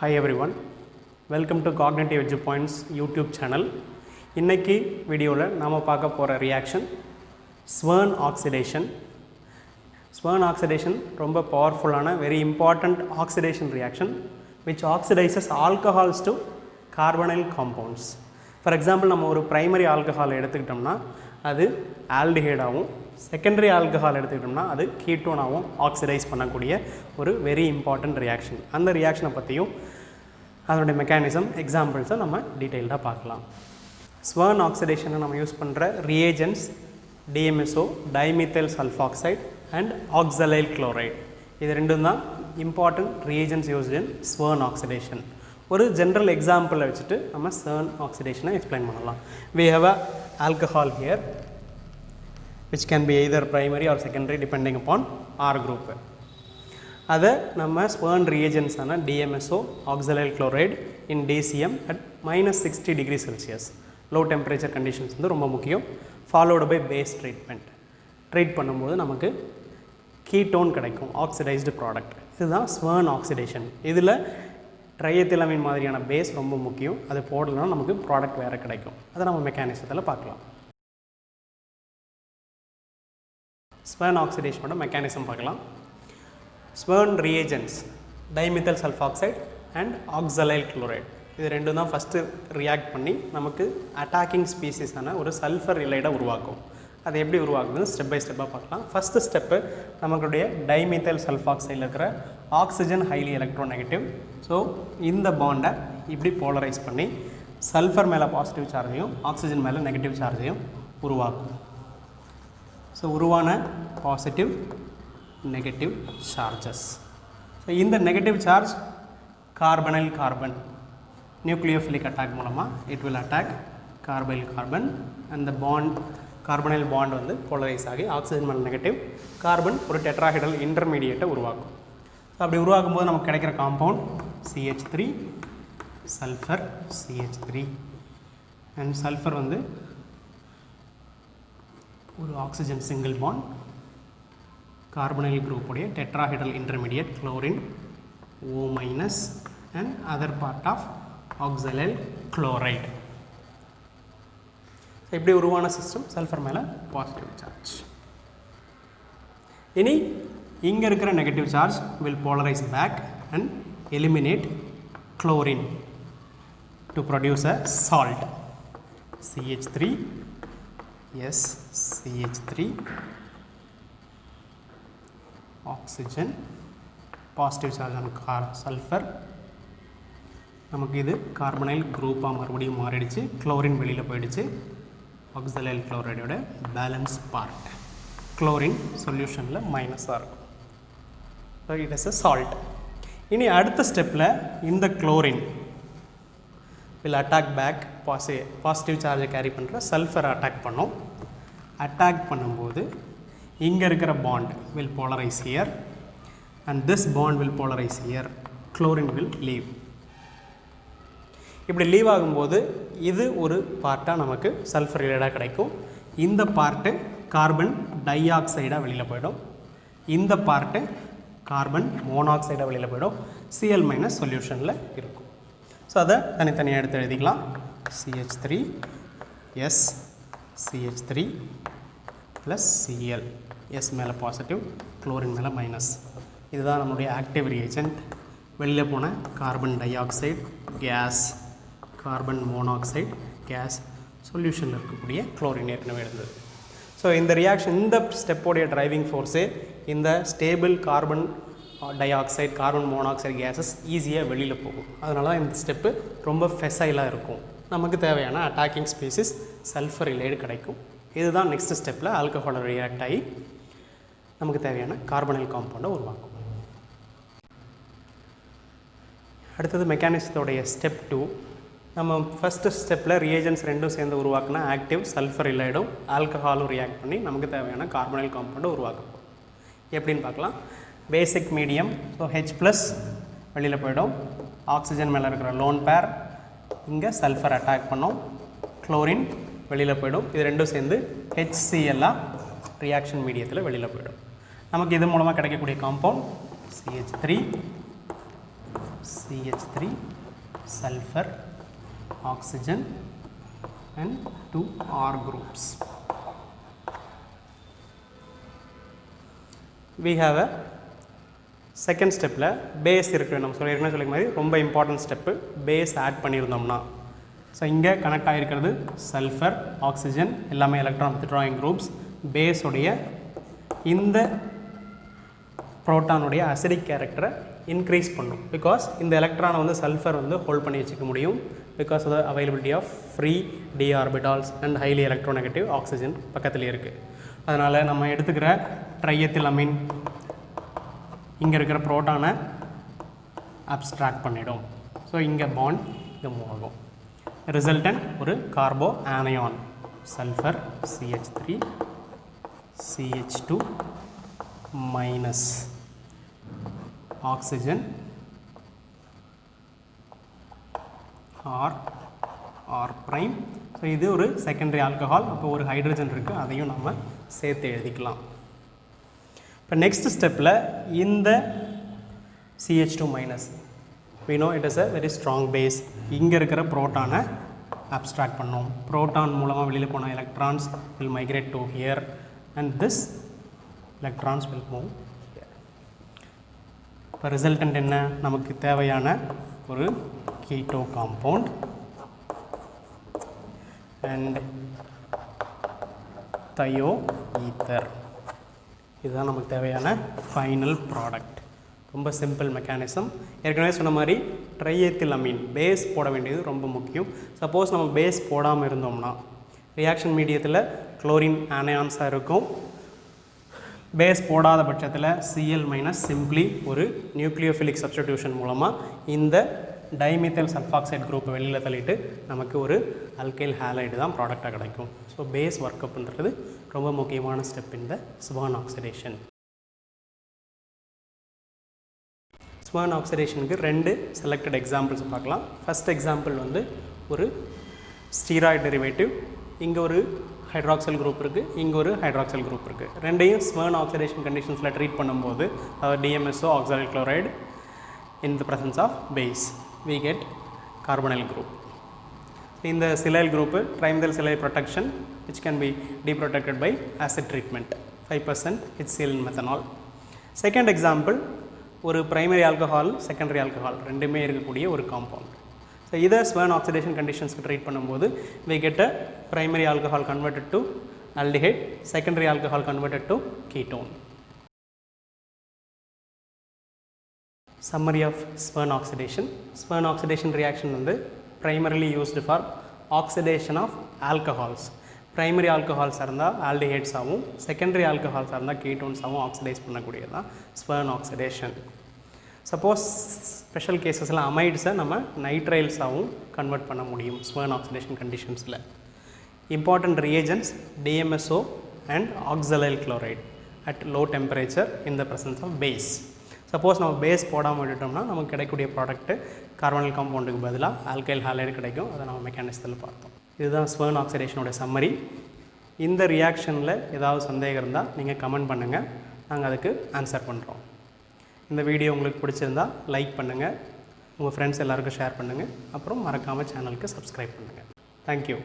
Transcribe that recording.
Hi everyone, welcome to Cognitive Edge Points YouTube channel. இன்னைக்கு வீடியோல நாம பார்க்க போற reaction Swern oxidation. Swern oxidation ரொம்ப பவர்ஃபுல்லான very important oxidation reaction which oxidizes alcohols to carbonyl compounds. For example, நம்ம ஒரு primary alcohol எடுத்துக்கிட்டோம்னா அது aldehyde ஆகும், secondary alcohol எடுத்துக்கிட்டோம்னா அது ketone ஆகும் oxidize பண்ணக்கூடிய ஒரு very important reaction. அந்த ரியாக்ஷனை பற்றியும் அதனுடைய மெக்கானிசம் எக்ஸாம்பிள்ஸை நம்ம டீட்டெயில்டாக பார்க்கலாம். Swern oxidation நம்ம யூஸ் பண்ணுற reagents DMSO dimethyl sulfoxide and oxalyl chloride. இது ரெண்டும் தான் important reagents used in Swern oxidation. ஒரு general example வச்சுட்டு நம்ம Swern oxidation explain பண்ணலாம். We have a alcohol here which can be either primary or secondary depending upon R group. அதை நம்ம Swern reagents ஆன DMSO oxalyl chloride in DCM at -60 degrees Celsius low temperature conditions வந்து ரொம்ப முக்கியம். Followed by base treatment. Treat பண்ணும்போது நமக்கு ketone கிடைக்கும், oxidised product. இதுதான் Swern oxidation. இதில் ட்ரைஎத்திலமைன் மாதிரியான பேஸ் ரொம்ப முக்கியம். அது போடலைன்னா நமக்கு ப்ராடக்ட் வேறு கிடைக்கும். அதை நம்ம மெக்கானிசத்தில் பார்க்கலாம். Swern oxidation மெக்கானிசம் பார்க்கலாம். Swern reagents dimethyl sulfoxide and oxalyl chloride இது ரெண்டும் தான் ஃபஸ்ட்டு ரியாக்ட் பண்ணி நமக்கு அட்டாக்கிங் ஸ்பீசிஸான ஒரு சல்ஃபர் இலைடை உருவாக்கும். அது எப்படி உருவாக்குதுன்னு ஸ்டெப் பை ஸ்டெப்பாக பார்க்கலாம். ஃபஸ்ட்டு ஸ்டெப்பு நமக்குடைய டைமித்தைல் சல்ஃபாக்சைடில் இருக்கிற ஆக்சிஜன் ஹைலி எலக்ட்ரோநெகட்டிவ். ஸோ இந்த பாண்டை இப்படி போலரைஸ் பண்ணி சல்ஃபர் மேலே பாசிட்டிவ் சார்ஜையும் ஆக்சிஜன் மேலே நெகட்டிவ் சார்ஜையும் உருவாக்கும். ஸோ உருவான பாசிட்டிவ் நெகட்டிவ் சார்ஜஸ். ஸோ இந்த negative charge carbonyl carbon nucleophilic attack மூலமாக it will attack carbonyl carbon and the bond carbonyl bond வந்து போலரைஸ் ஆகி ஆக்சிஜன் மேலே நெகட்டிவ் கார்பன் ஒரு டெட்ராஹைட்ரல் இன்டர்மீடியேட்டை உருவாக்கும். ஸோ அப்படி உருவாக்கும் போது நமக்கு கிடைக்கிற compound CH3 sulphur CH3 and sulphur வந்து ஒரு ஆக்சிஜன் சிங்கிள் பாண்ட் கார்பனைல் குரூப்புடைய tetrahedral intermediate chlorine O- and other part of oxalyl chloride. இப்படி உருவான சிஸ்டம் சல்ஃபர் மேலே பாசிட்டிவ் சார்ஜ். இனி இங்கே இருக்கிற negative charge will polarise back and eliminate chlorine to produce a salt CH3 yes CH3 oxygen positive charge on sulfur. நமக்கு இது carbonyl குரூப்பாக மறுபடியும் மாறிடுச்சு, குளோரின் வெளியில் போயிடுச்சு. ஆக்சலைல் குளோரைடோட பேலன்ஸ் பார்ட் குளோரின் சொல்யூஷனில் மைனஸாக இருக்கும். So it is a salt. இனி அடுத்த ஸ்டெப்பில் இந்த chlorine will attack back positive சார்ஜை கேரி பண்ணுற சல்ஃபரை அட்டாக் பண்ணோம். அட்டாக் பண்ணும்போது இங்கே இருக்கிற bond will polarise here and this bond will polarise here. Chlorine will leave. இப்படி லீவ் ஆகும்போது இது ஒரு பார்ட்டாக நமக்கு சல்ஃபர் ரிலேட்டாக கிடைக்கும். இந்த பார்ட்டு கார்பன் டை ஆக்சைடாக வெளியில் போயிடும். இந்த பார்ட்டு கார்பன் மோனாக்சைடாக வெளியில் போயிடும். Cl- சொல்யூஷனில் இருக்கும். ஸோ அதை தனித்தனியாக எடுத்து எழுதிக்கலாம். CH3 S CH3 plus Cl S மேலே பாசிட்டிவ் குளோரின் மேலே மைனஸ். இதுதான் நம்மளுடைய ஆக்டிவ் ரியேஜென்ட். வெளியில் போன carbon dioxide gas, carbon monoxide gas, சொல்யூஷனில் இருக்கக்கூடிய குளோரின் ஏற்கனவே இருந்தது. ஸோ இந்த ரியாக்ஷன் இந்த ஸ்டெப்போடைய டிரைவிங் ஃபோர்ஸே இந்த stable carbon dioxide carbon monoxide gases ஈஸியாக வெளியில் போகும். அதனால தான் இந்த ஸ்டெப்பு ரொம்ப ஃபெசைலாக இருக்கும். நமக்கு தேவையான அட்டாக்கிங் ஸ்பீசிஸ் சல்ஃபர் இலைடு கிடைக்கும். இதுதான் நெக்ஸ்ட் ஸ்டெப்பில் ஆல்கஹாலோட ரியாக்ட் ஆகி நமக்கு தேவையான கார்பனைல் காம்பவுண்டை உருவாக்கும். அடுத்தது மெக்கானிசத்தோடைய ஸ்டெப் 2. நம்ம ஃபஸ்ட்டு ஸ்டெப்பில் ரிయేஜென்ட்ஸ் ரெண்டும் சேர்ந்து உருவாக்கினா ஆக்டிவ் சல்ஃபர் இலைடும் ஆல்கஹாலும் ரியாக்ட் பண்ணி நமக்கு தேவையான கார்பனைல் காம்பவுண்டை உருவாக்கும். எப்படின்னு பார்க்கலாம். பேசிக் மீடியம், ஸோ H+ வெளியில் போயிடும். ஆக்சிஜன் மேலே இருக்கிற லோன் பேர் இங்கே சல்ஃபர் அட்டாக் பண்ணோம். குளோரின் வெளியில் போயிடும். இது ரெண்டும் சேர்ந்து HCl ரியாக்ஷன் மீடியத்தில் வெளியில் போயிடும். நமக்கு இது மூலமாக கிடைக்கக்கூடிய compound CH3 CH3 sulfur oxygen and 2 R groups. We have a second step la base இருக்கு நம்ம சொல்லிருக்க மாதிரி ரொம்ப இம்பார்ட்டன்ட் ஸ்டெப் பேஸ் ஆட் பண்ணியிருந்தோம்னா ஸோ இங்கே கனெக்ட் ஆகிருக்கிறது சல்ஃபர் ஆக்சிஜன் எல்லாமே எலக்ட்ரான் வித்ட்ராயிங் குரூப்ஸ் பேஸ் உடைய இந்த புரோட்டானுடைய அசிடிக் கேரக்டரை இன்க்ரீஸ் பண்ணும் பிகாஸ் இந்த எலக்ட்ரானை வந்து சல்ஃபர் வந்து ஹோல்ட் பண்ணி வச்சுக்க முடியும் because of the availability of free d orbitals and highly electronegative oxygen பக்கத்துலேயே இருக்குது. அதனால் நம்ம எடுத்துக்கிற ட்ரைஎத்திலமைன் இங்கே இருக்கிற புரோட்டானை அப்ஸ்ட்ராக்ட் பண்ணிடும். ஸோ இங்கே பாண்ட் இங்கே மூவ் ஆகும். ரிசல்டன்ட் ஒரு Carabao anion sulphur CH3 CH2 minus oxygen R prime. So இது ஒரு செகண்டரி ஆல்கஹால். அப்போ ஒரு ஹைட்ரஜன் இருக்குது, அதையும் நம்ம சேர்த்து எழுதிக்கலாம். இப்போ நெக்ஸ்ட் ஸ்டெப்பில் இந்த CH2 minus we know it is a very strong base. இங்கே இருக்கிற புரோட்டானை அப்ஸ்ட்ராக்ட் பண்ணோம். புரோட்டான் மூலமாக வெளியில் போன electrons will migrate to here and this electrons will move here. இப்போ ரிசல்டன்ட் என்ன? நமக்கு தேவையான ஒரு keto compound and thio ether. இதுதான் நமக்கு தேவையான ஃபைனல் ப்ராடக்ட். ரொம்ப சிம்பிள் மெக்கானிசம். ஏற்கனவே சொன்ன மாதிரி ட்ரைஎத்திலமைன் பேஸ் போட வேண்டியது ரொம்ப முக்கியம். சப்போஸ் நம்ம பேஸ் போடாமல் இருந்தோம்னா ரியாக்ஷன் மீடியத்தில் குளோரின் ஆனயான்ஸாக இருக்கும். பேஸ் போடாத பட்சத்தில் Cl மைனஸ் சிம்பிளி ஒரு நியூக்ளியோஃபிலிக் சப்ஸ்டிடியூஷன் மூலமாக இந்த டைமித்தல் சல்ஃபாக்சைடு குரூப்பை வெளியில் தள்ளிட்டு நமக்கு ஒரு அல்கைல் ஹேலைடு தான் ப்ராடக்டாக கிடைக்கும். ஸோ பேஸ் ஒர்க்கப்ன்றது ரொம்ப முக்கியமான ஸ்டெப் இந்த ஸ்வர்ன் ஆக்சிடேஷன். ஸ்வர்ன் ஆக்சிடேஷனுக்கு ரெண்டு செலக்டட் எக்ஸாம்பிள்ஸ் பார்க்கலாம். ஃபஸ்ட் எக்ஸாம்பிள் வந்து ஒரு ஸ்டீராய்டு டெரிவேட்டிவ். இங்கே ஒரு ஹைட்ராக்சல் குரூப் இருக்குது, இங்கே ஒரு ஹைட்ராக்சல் குரூப் இருக்குது. ரெண்டையும் ஸ்வர்ன் ஆக்சிடேஷன் கண்டிஷன்ஸில் ட்ரீட் பண்ணும்போது அதாவது DMSO oxalic chloride in the presence of base we get carbonyl group. In the silyl group trimethyl silyl protection which can be deprotected by acid treatment 5% HCl in methanol. Second example ஒரு primary alcohol secondary alcohol ரெண்டுமே இருக்கக்கூடிய ஒரு compound. So இதை Swern oxidation conditions treat பண்ணும்போது we get a primary alcohol converted to aldehyde, secondary alcohol converted to ketone. Summary of Swern oxidation. Swern oxidation reaction வந்து primarily used for oxidation of alcohols. Primary alcohols இருந்தால் aldehydes ஆகும், secondary alcohols இருந்தால் ketones ஆகும் oxidise பண்ணக்கூடியது தான் Swern oxidation. Suppose special கேஸஸில் அமைட்ஸை நம்ம nitriles ஆகும் convert பண்ண முடியும் Swern oxidation கண்டிஷன்ஸில். Important reagents DMSO and oxalyl chloride at low temperature in the presence of base. Suppose நம்ம பேஸ் போடாமல் விட்டுட்டோம்னா நமக்கு கிடைக்கக்கூடிய ப்ராடக்ட்டு கார்பனல் காம்பவுண்டுக்கு பதிலாக ஆல்கைல் ஹாலைடு கிடைக்கும். அதை நம்ம மெக்கானிசத்தில் பார்த்தோம். இதுதான் ஸ்வர்ன் ஆக்சிடேஷனோட சம்மரி. இந்த ரியாக்ஷனில் ஏதாவது சந்தேகம் இருந்தால் நீங்கள் கமெண்ட் பண்ணுங்கள், நாங்கள் அதுக்கு ஆன்சர் பண்ணுறோம். இந்த வீடியோ உங்களுக்கு பிடிச்சிருந்தா லைக் பண்ணுங்கள், உங்கள் ஃப்ரெண்ட்ஸ் எல்லாருக்கும் ஷேர் பண்ணுங்கள், அப்புறம் மறக்காமல் சேனலுக்கு சப்ஸ்கிரைப் பண்ணுங்கள். தேங்க்யூ.